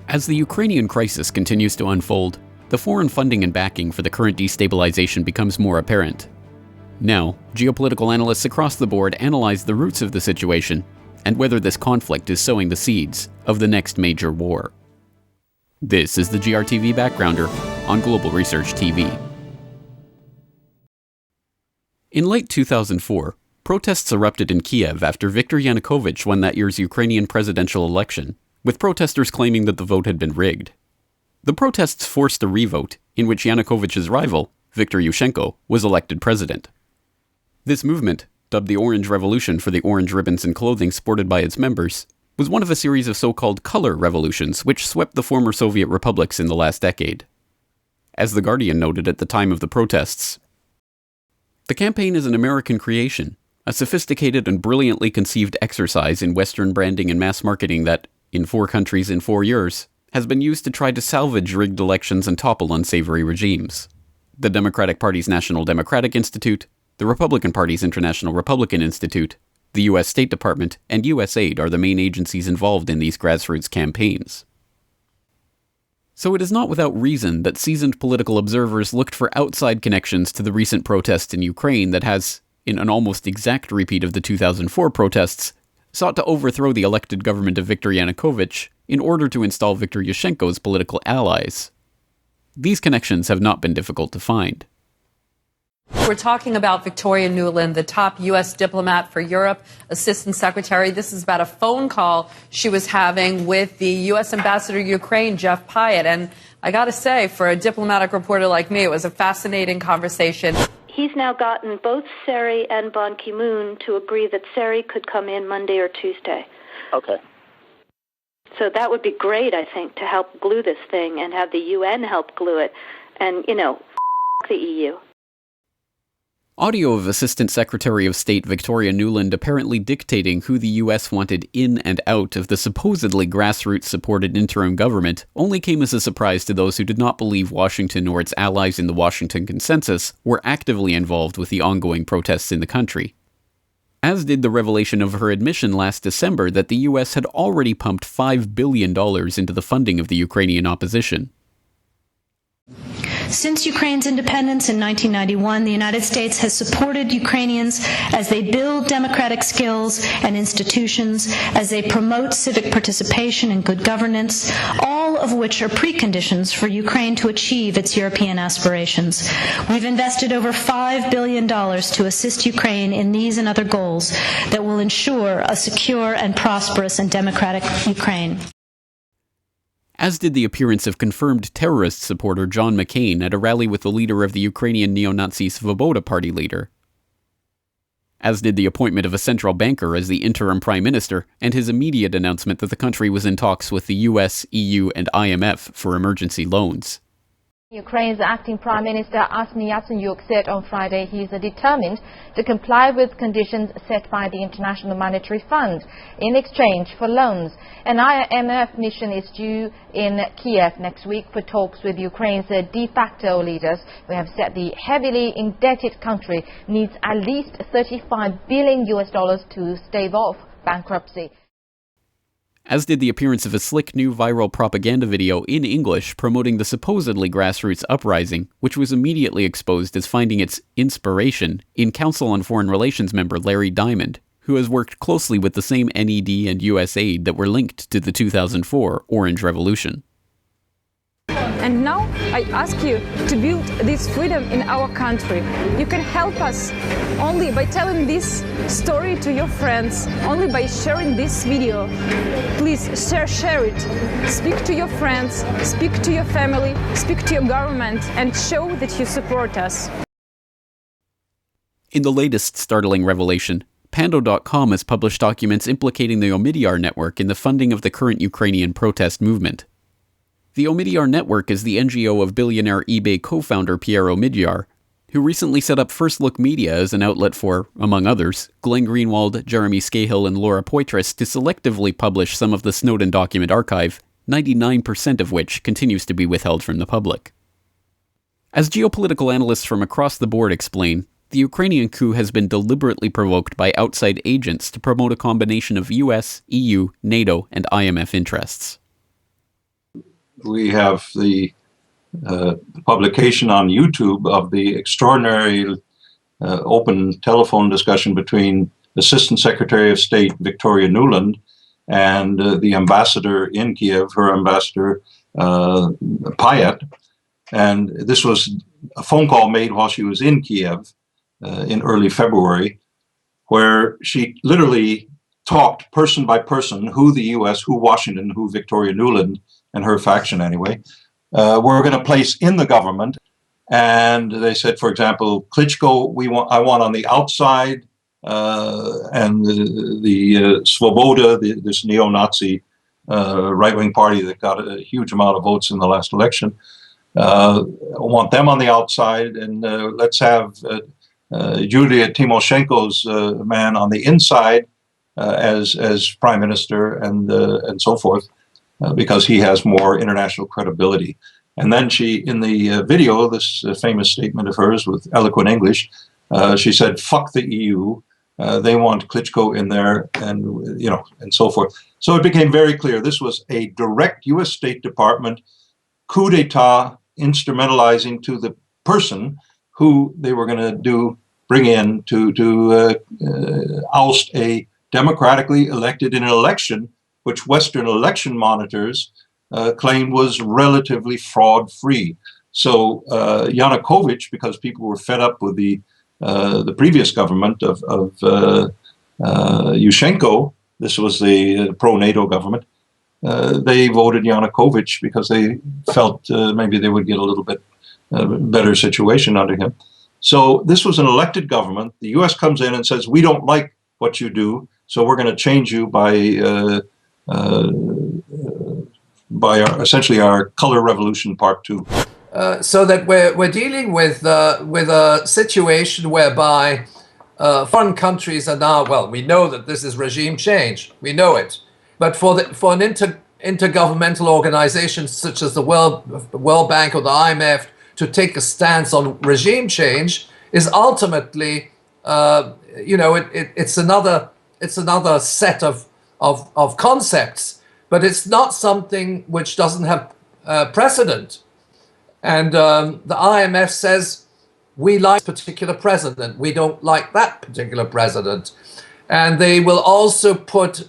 As the Ukrainian crisis continues to unfold, the foreign funding and backing for the current destabilization becomes more apparent. Now, geopolitical analysts across the board analyze the roots of the situation and whether this conflict is sowing the seeds of the next major war. This is the GRTV Backgrounder on Global Research TV. In late 2004, protests erupted in Kiev after Viktor Yanukovych won that year's Ukrainian presidential election, with protesters claiming that the vote had been rigged. The protests forced a revote, in which Yanukovych's rival, Viktor Yushchenko, was elected president. This movement, dubbed the Orange Revolution for the orange ribbons and clothing sported by its members, was one of a series of so-called color revolutions which swept the former Soviet republics in the last decade. As The Guardian noted at the time of the protests, the campaign is an American creation, a sophisticated and brilliantly conceived exercise in Western branding and mass marketing that, in 4 countries in 4 years, has been used to try to salvage rigged elections and topple unsavory regimes. The Democratic Party's National Democratic Institute, the Republican Party's International Republican Institute, the U.S. State Department, and USAID are the main agencies involved in these grassroots campaigns. So it is not without reason that seasoned political observers looked for outside connections to the recent protests in Ukraine that has, in an almost exact repeat of the 2004 protests, sought to overthrow the elected government of Viktor Yanukovych in order to install Viktor Yushchenko's political allies. These connections have not been difficult to find. We're talking about Victoria Nuland, the top U.S. diplomat for Europe, Assistant Secretary. This is about a phone call she was having with the U.S. Ambassador to Ukraine, Jeff Pyatt. And I got to say, for a diplomatic reporter like me, it was a fascinating conversation. He's now gotten both Sari and Ban Ki-moon to agree that Sari could come in Monday or Tuesday. Okay. So that would be great, I think, to help glue this thing and have the UN help glue it. And, the EU. Audio of Assistant Secretary of State Victoria Nuland apparently dictating who the U.S. wanted in and out of the supposedly grassroots-supported interim government only came as a surprise to those who did not believe Washington or its allies in the Washington Consensus were actively involved with the ongoing protests in the country. As did the revelation of her admission last December that the U.S. had already pumped $5 billion into the funding of the Ukrainian opposition. Since Ukraine's independence in 1991, the United States has supported Ukrainians as they build democratic skills and institutions, as they promote civic participation and good governance, all of which are preconditions for Ukraine to achieve its European aspirations. We've invested over $5 billion to assist Ukraine in these and other goals that will ensure a secure and prosperous and democratic Ukraine. As did the appearance of confirmed terrorist supporter John McCain at a rally with the leader of the Ukrainian neo-Nazi Svoboda party leader. As did the appointment of a central banker as the interim prime minister and his immediate announcement that the country was in talks with the US, EU, and IMF for emergency loans. Ukraine's acting Prime Minister Arsen Yatsenyuk said on Friday he is determined to comply with conditions set by the International Monetary Fund in exchange for loans. An IMF mission is due in Kiev next week for talks with Ukraine's de facto leaders, who have said the heavily indebted country needs at least $35 billion to stave off bankruptcy. As did the appearance of a slick new viral propaganda video in English promoting the supposedly grassroots uprising, which was immediately exposed as finding its inspiration in Council on Foreign Relations member Larry Diamond, who has worked closely with the same NED and USAID that were linked to the 2004 Orange Revolution. And now I ask you to build this freedom in our country. You can help us only by telling this story to your friends, only by sharing this video. Please share it. Speak to your friends, speak to your family, speak to your government, and show that you support us. In the latest startling revelation, Pando.com has published documents implicating the Omidyar network in the funding of the current Ukrainian protest movement. The Omidyar network is the NGO of billionaire eBay co-founder Pierre Omidyar, who recently set up First Look Media as an outlet for, among others, Glenn Greenwald, Jeremy Scahill, and Laura Poitras to selectively publish some of the Snowden document archive, 99% of which continues to be withheld from the public. As geopolitical analysts from across the board explain, the Ukrainian coup has been deliberately provoked by outside agents to promote a combination of US, EU, NATO, and IMF interests. we have the publication on YouTube of the extraordinary open telephone discussion between Assistant Secretary of State Victoria Nuland and the ambassador in Kiev, her ambassador Payet. And this was a phone call made while she was in Kiev in early February, where she literally talked person by person who the U.S., who Washington, who Victoria Nuland, and her faction anyway, were going to place in the government. And they said, for example, Klitschko, I want on the outside, and the Svoboda, this neo-Nazi right-wing party that got a huge amount of votes in the last election, I want them on the outside, and let's have Yulia Tymoshenko's man on the inside as prime minister, and so forth, because he has more international credibility. And then she, in the video, this famous statement of hers with eloquent English, she said, "Fuck the EU. They want Klitschko in there," and and so forth. So it became very clear this was a direct U.S. State Department coup d'état, instrumentalizing to the person who they were going to bring in to oust a democratically elected in an election, which Western election monitors claimed was relatively fraud-free. So Yanukovych, because people were fed up with the previous government of Yushchenko, this was the pro-NATO government, they voted Yanukovych because they felt maybe they would get a little bit better situation under him. So this was an elected government. The U.S. comes in and says, we don't like what you do, so we're going to change you by essentially our color revolution part 2. So that we're dealing with a situation whereby foreign countries are now, well, we know that this is regime change, we know it, but for an intergovernmental organization such as the World Bank or the IMF to take a stance on regime change is ultimately, it's another set of concepts, but it's not something which doesn't have precedent. And the IMF says, we like this particular president, we don't like that particular president. And they will also put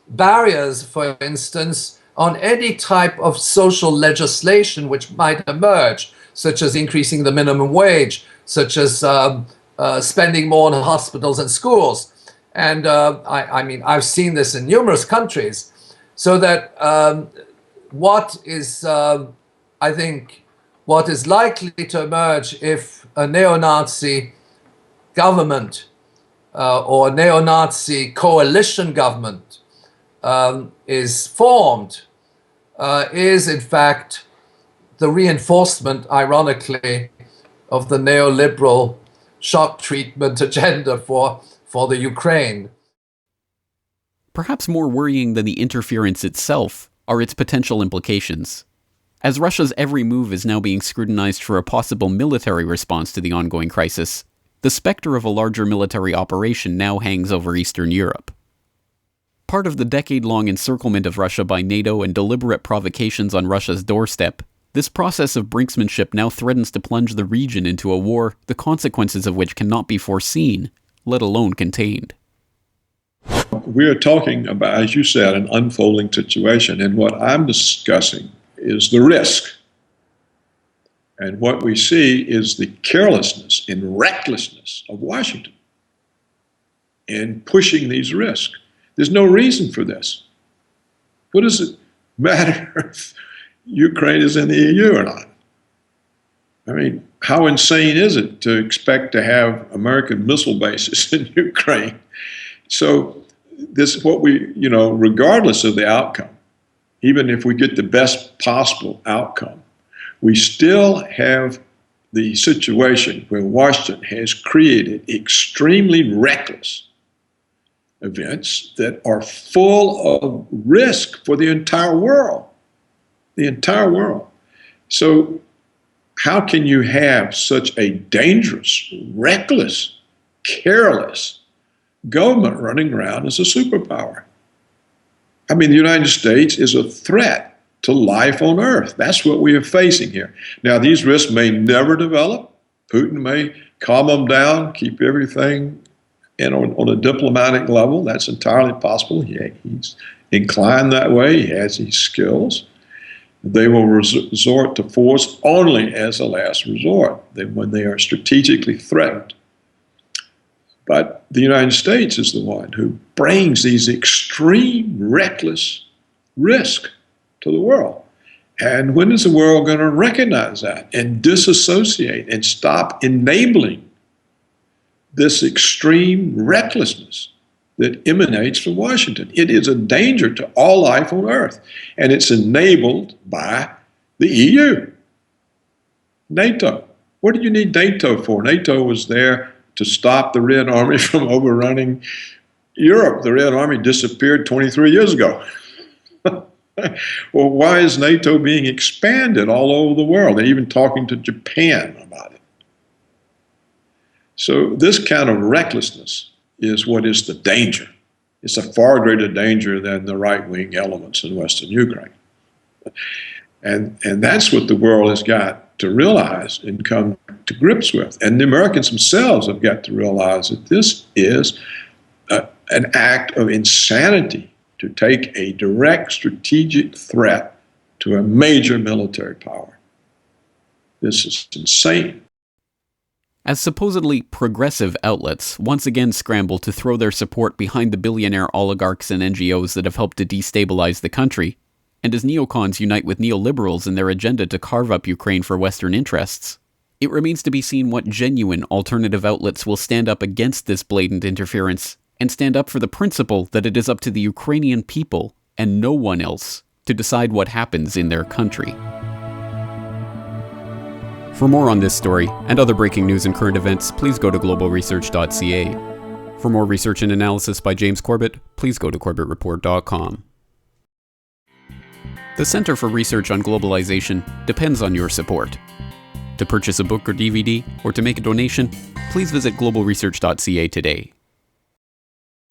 barriers, for instance, on any type of social legislation which might emerge, such as increasing the minimum wage, such as spending more on hospitals and schools. And I mean, I've seen this in numerous countries. So that what is likely to emerge if a neo-Nazi government or a neo-Nazi coalition government is formed is in fact the reinforcement, ironically, of the neoliberal shock treatment agenda for the Ukraine. Perhaps more worrying than the interference itself are its potential implications. As Russia's every move is now being scrutinized for a possible military response to the ongoing crisis, the specter of a larger military operation now hangs over Eastern Europe. Part of the decade-long encirclement of Russia by NATO and deliberate provocations on Russia's doorstep, this process of brinksmanship now threatens to plunge the region into a war the consequences of which cannot be foreseen, let alone contained. We are talking about, as you said, an unfolding situation, and what I'm discussing is the risk. And what we see is the carelessness and recklessness of Washington in pushing these risks. There's no reason for this. What does it matter if Ukraine is in the EU or not? I mean, how insane is it to expect to have American missile bases in Ukraine? So this is what we, regardless of the outcome, even if we get the best possible outcome, we still have the situation where Washington has created extremely reckless events that are full of risk for the entire world. The entire world. So how can you have such a dangerous, reckless, careless government running around as a superpower? I mean, the United States is a threat to life on Earth. That's what we are facing here. Now, these risks may never develop. Putin may calm them down, keep everything on a diplomatic level. That's entirely possible. He's inclined that way. He has these skills. They will resort to force only as a last resort, when they are strategically threatened. But the United States is the one who brings these extreme, reckless risks to the world. And when is the world going to recognize that and disassociate and stop enabling this extreme recklessness that emanates from Washington? It is a danger to all life on Earth, and it's enabled by the EU, NATO. What did you need NATO for? NATO was there to stop the Red Army from overrunning Europe. The Red Army disappeared 23 years ago. Well, why is NATO being expanded all over the world? They're even talking to Japan about it. So this kind of recklessness is what is the danger. It's a far greater danger than the right-wing elements in Western Ukraine. And that's what the world has got to realize and come to grips with. And the Americans themselves have got to realize that this is an act of insanity to take a direct strategic threat to a major military power. This is insane. As supposedly progressive outlets once again scramble to throw their support behind the billionaire oligarchs and NGOs that have helped to destabilize the country, and as neocons unite with neoliberals in their agenda to carve up Ukraine for Western interests, it remains to be seen what genuine alternative outlets will stand up against this blatant interference and stand up for the principle that it is up to the Ukrainian people and no one else to decide what happens in their country. For more on this story and other breaking news and current events, please go to globalresearch.ca. For more research and analysis by James Corbett, please go to corbettreport.com. The Center for Research on Globalization depends on your support. To purchase a book or DVD, or to make a donation, please visit globalresearch.ca today.